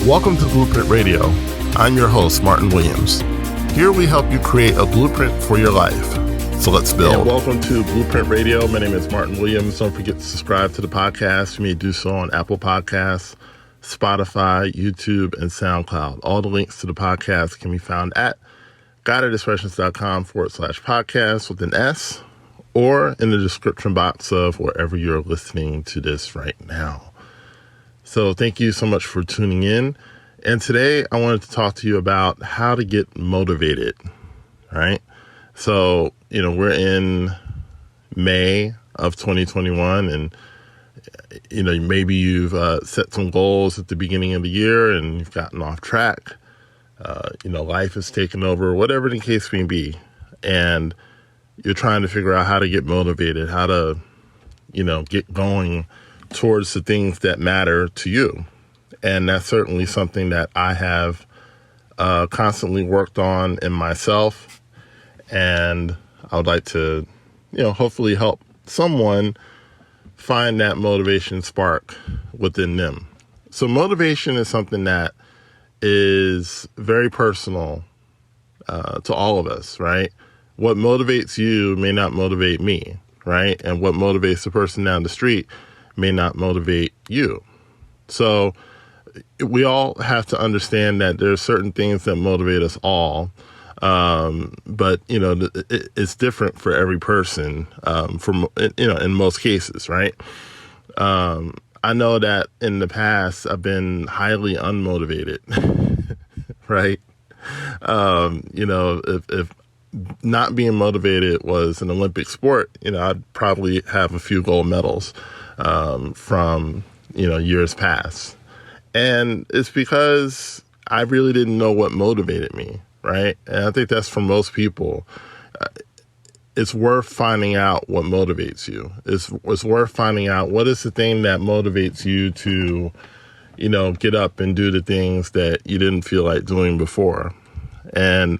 Welcome to Blueprint Radio. I'm your host, Martin Williams. Here we help you create a blueprint for your life. So let's build. And welcome to Blueprint Radio. My name is Martin Williams. Don't forget to subscribe to the podcast. You may do so on Apple Podcasts, Spotify, YouTube, and SoundCloud. All the links to the podcast can be found at guidedexpressions.com/podcast with an S, or in the description box of wherever you're listening to this right now. So thank you so much for tuning in. And today I wanted to talk to you about how to get motivated, right? So, we're in May of 2021 and, maybe you've set some goals at the beginning of the year and you've gotten off track. Life has taken over, whatever the case may be. And you're trying to figure out how to get motivated, how to, get going towards the things that matter to you. And that's certainly something that I have constantly worked on in myself. And I would like to, hopefully help someone find that motivation spark within them. So motivation is something that is very personal to all of us, right? What motivates you may not motivate me, right? And what motivates the person down the street may not motivate you. So we all have to understand that there are certain things that motivate us all. But it's different for every person, in most cases, right? I know that in the past I've been highly unmotivated, right? If not being motivated was an Olympic sport, I'd probably have a few gold medals from years past. And it's because I really didn't know what motivated me, right? And I think that's for most people. It's worth finding out what motivates you. It's worth finding out what is the thing that motivates you to, get up and do the things that you didn't feel like doing before. And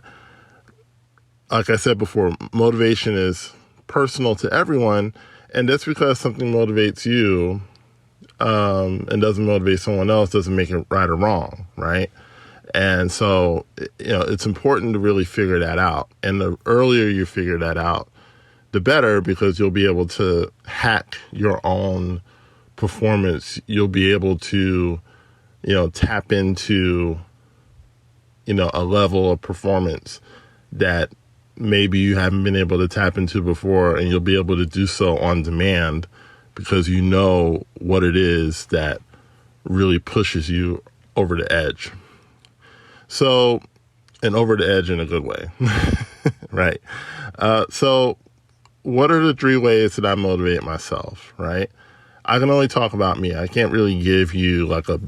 like I said before, motivation is personal to everyone. And that's because something motivates you and doesn't motivate someone else doesn't make it right or wrong, right? And so, it's important to really figure that out. And the earlier you figure that out, the better, because you'll be able to hack your own performance. You'll be able to, tap into, a level of performance that maybe you haven't been able to tap into before, and you'll be able to do so on demand because you know what it is that really pushes you over the edge. So, and over the edge in a good way, right? So what are the 3 ways that I motivate myself, right? I can only talk about me. I can't really give you like a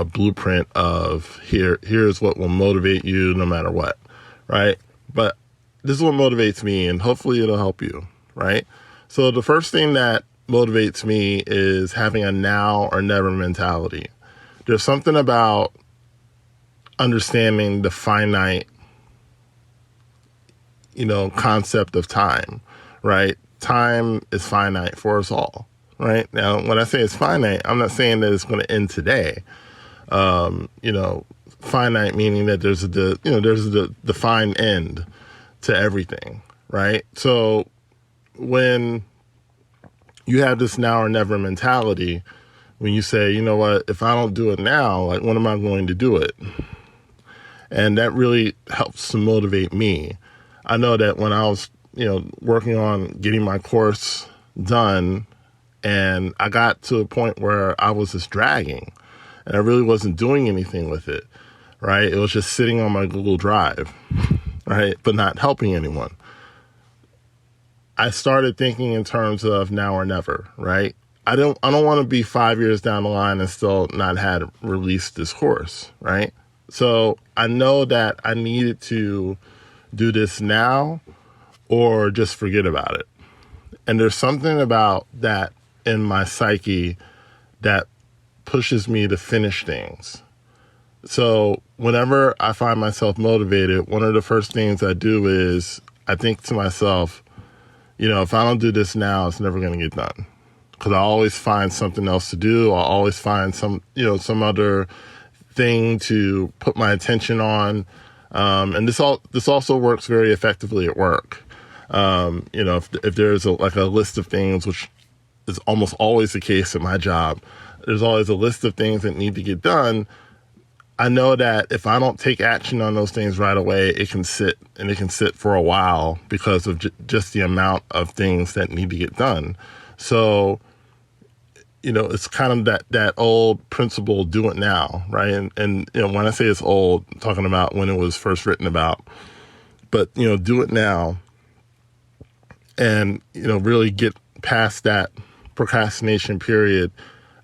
blueprint of here's what will motivate you no matter what, right? But this is what motivates me, and hopefully it'll help you, right? So the first thing that motivates me is having a now or never mentality. There's something about understanding the finite, concept of time, right? Time is finite for us all, right? Now, when I say it's finite, I'm not saying that it's going to end today. Finite meaning that there's a defined end to everything, right? So when you have this now or never mentality, when you say, if I don't do it now, like, when am I going to do it? And that really helps to motivate me. I know that when I was, working on getting my course done, and I got to a point where I was just dragging and I really wasn't doing anything with it, right? It was just sitting on my Google Drive, right? But not helping anyone. I started thinking in terms of now or never, right? I don't want to be 5 years down the line and still not had released this course, right? So I know that I needed to do this now or just forget about it. And there's something about that in my psyche that pushes me to finish things. So whenever I find myself motivated, one of the first things I do is I think to myself, if I don't do this now, it's never going to get done. Because I always find something else to do. I always find some other thing to put my attention on. And this also works very effectively at work. If there's a list of things, which is almost always the case at my job, there's always a list of things that need to get done. I know that if I don't take action on those things right away, it can sit for a while because of just the amount of things that need to get done. So, it's kind of that old principle, do it now, right? And when I say it's old, I'm talking about when it was first written about, but, do it now and, really get past that procrastination period.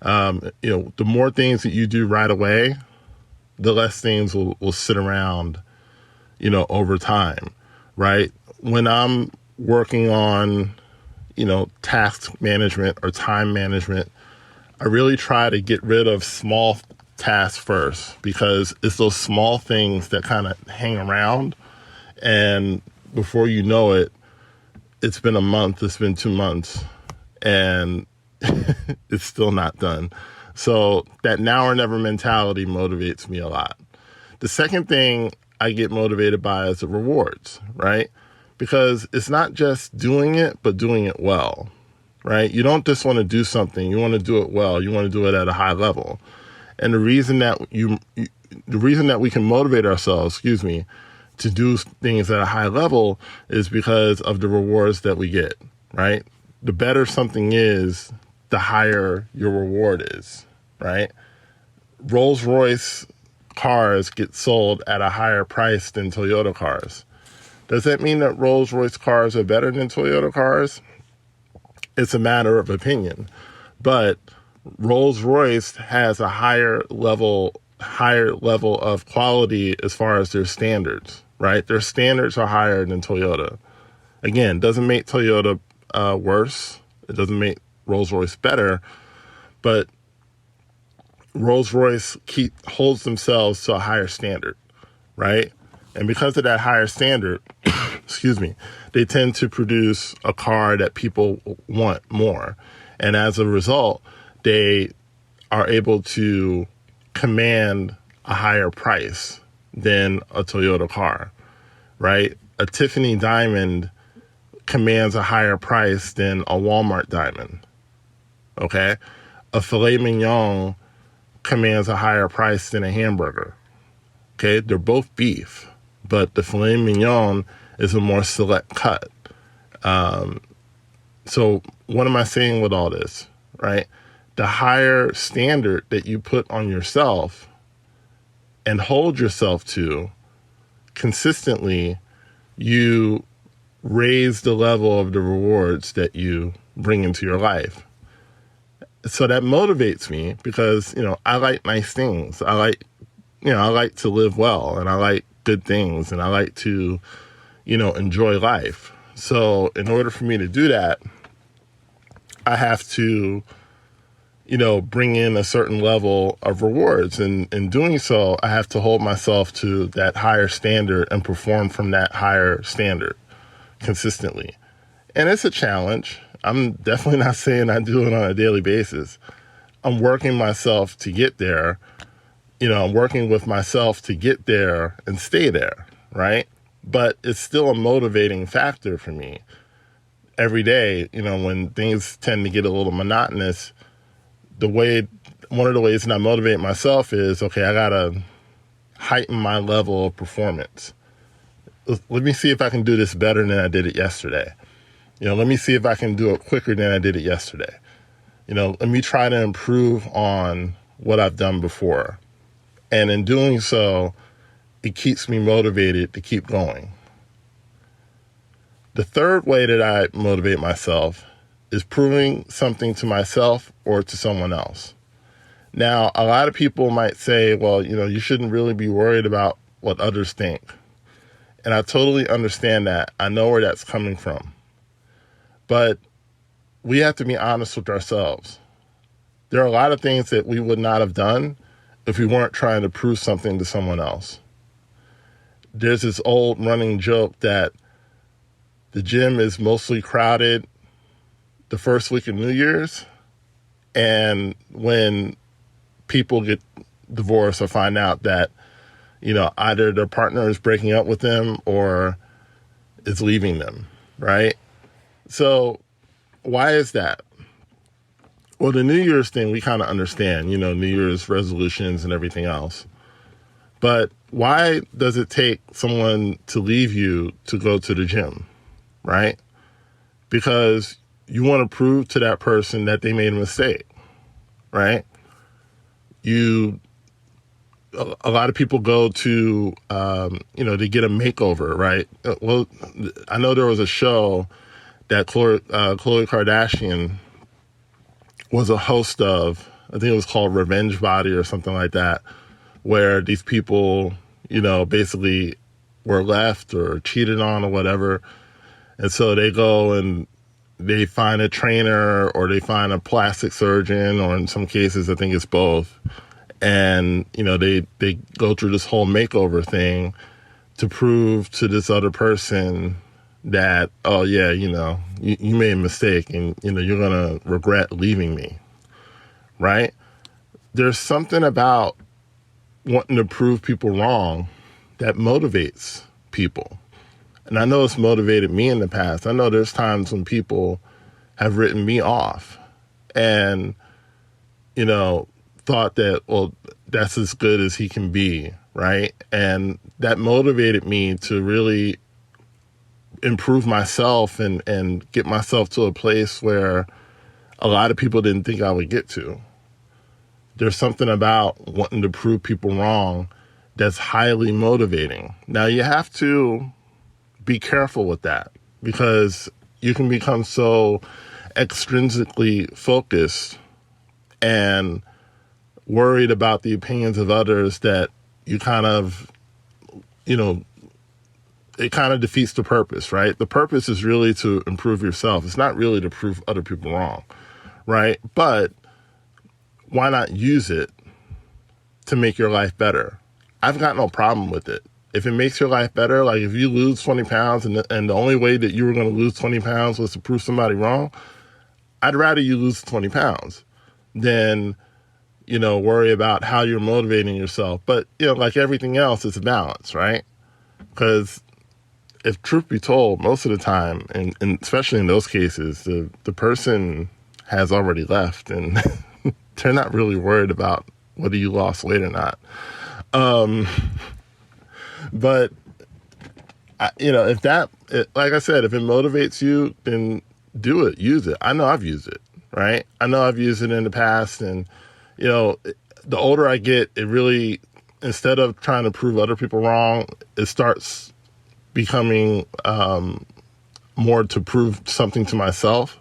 The more things that you do right away, the less things will sit around, over time, right? When I'm working on, task management or time management, I really try to get rid of small tasks first, because it's those small things that kind of hang around. And before you know it, it's been a month, it's been 2 months, and it's still not done. So that now or never mentality motivates me a lot. The second thing I get motivated by is the rewards, right? Because it's not just doing it, but doing it well, right? You don't just want to do something. You want to do it well. You want to do it at a high level. And the reason that we can motivate ourselves, to do things at a high level is because of the rewards that we get, right? The better something is, the higher your reward is, right? Rolls-Royce cars get sold at a higher price than Toyota cars. Does that mean that Rolls-Royce cars are better than Toyota cars? It's a matter of opinion. But Rolls-Royce has a higher level of quality as far as their standards, right? Their standards are higher than Toyota. Again, doesn't make Toyota worse. It doesn't make Rolls-Royce better, but Rolls-Royce holds themselves to a higher standard, right? And because of that higher standard, they tend to produce a car that people want more. And as a result, they are able to command a higher price than a Toyota car, right? A Tiffany diamond commands a higher price than a Walmart diamond, okay? A filet mignon commands a higher price than a hamburger, okay? They're both beef, but the filet mignon is a more select cut. So what am I saying with all this, right? The higher standard that you put on yourself and hold yourself to consistently, you raise the level of the rewards that you bring into your life. So that motivates me because, I like nice things. I like to live well, and I like good things, and I like to, enjoy life. So in order for me to do that, I have to, bring in a certain level of rewards. And in doing so, I have to hold myself to that higher standard and perform from that higher standard consistently. And it's a challenge. I'm definitely not saying I do it on a daily basis. I'm working myself to get there. I'm working with myself to get there and stay there, right? But it's still a motivating factor for me. Every day, when things tend to get a little monotonous, one of the ways that I motivate myself is, okay, I gotta heighten my level of performance. Let me see if I can do this better than I did it yesterday. Let me see if I can do it quicker than I did it yesterday. Let me try to improve on what I've done before. And in doing so, it keeps me motivated to keep going. The third way that I motivate myself is proving something to myself or to someone else. Now, a lot of people might say, well, you shouldn't really be worried about what others think. And I totally understand that. I know where that's coming from. But we have to be honest with ourselves. There are a lot of things that we would not have done if we weren't trying to prove something to someone else. There's this old running joke that the gym is mostly crowded the first week of New Year's, and when people get divorce or find out that, either their partner is breaking up with them or is leaving them, right? So why is that? Well, the New Year's thing, we kind of understand, New Year's resolutions and everything else. But why does it take someone to leave you to go to the gym, right? Because you want to prove to that person that they made a mistake, right? A lot of people go to, to get a makeover, right? Well, I know there was a show that Khloe Kardashian was a host of. I think it was called Revenge Body or something like that, where these people, basically were left or cheated on or whatever. And so they go and they find a trainer or they find a plastic surgeon, or in some cases, I think it's both. And, they go through this whole makeover thing to prove to this other person that, oh yeah, you made a mistake and, you're going to regret leaving me, right? There's something about wanting to prove people wrong that motivates people. And I know it's motivated me in the past. I know there's times when people have written me off and, thought that, well, that's as good as he can be, right? And that motivated me to really improve myself and get myself to a place where a lot of people didn't think I would get to. There's something about wanting to prove people wrong that's highly motivating. Now, you have to be careful with that because you can become so extrinsically focused and worried about the opinions of others that you kind of, it kind of defeats the purpose, right? The purpose is really to improve yourself. It's not really to prove other people wrong, right? But why not use it to make your life better? I've got no problem with it. If it makes your life better, like if you lose 20 pounds and the only way that you were going to lose 20 pounds was to prove somebody wrong, I'd rather you lose 20 pounds than, worry about how you're motivating yourself. But, like everything else, it's a balance, right? Because if truth be told, most of the time, and especially in those cases, the person has already left and they're not really worried about whether you lost weight or not. But, like I said, if it motivates you, then do it, use it. I know I've used it, right? I know I've used it in the past. And, the older I get, it really, instead of trying to prove other people wrong, it starts becoming more to prove something to myself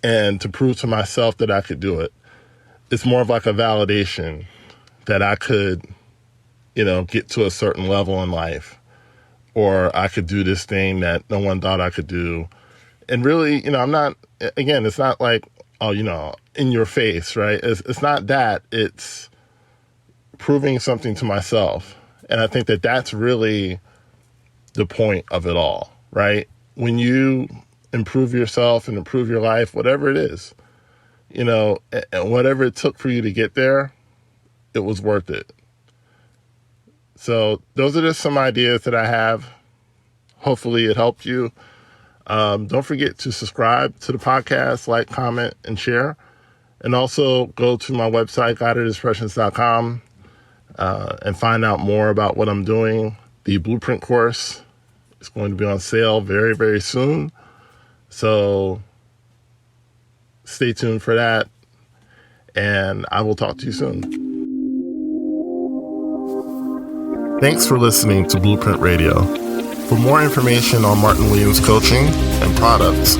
and to prove to myself that I could do it. It's more of like a validation that I could, get to a certain level in life, or I could do this thing that no one thought I could do. And really, I'm not, again, it's not like, oh, in your face, right? It's not that. It's proving something to myself. And I think that that's really the point of it all, right? When you improve yourself and improve your life, whatever it is, and whatever it took for you to get there, it was worth it. So those are just some ideas that I have. Hopefully it helped you. Don't forget to subscribe to the podcast, like, comment, and share. And also go to my website, guidedexpressions.com, and find out more about what I'm doing. The Blueprint course is going to be on sale very, very soon. So stay tuned for that. And I will talk to you soon. Thanks for listening to Blueprint Radio. For more information on Martin Williams coaching and products,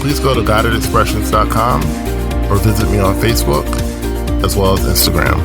please go to guidedexpressions.com or visit me on Facebook as well as Instagram.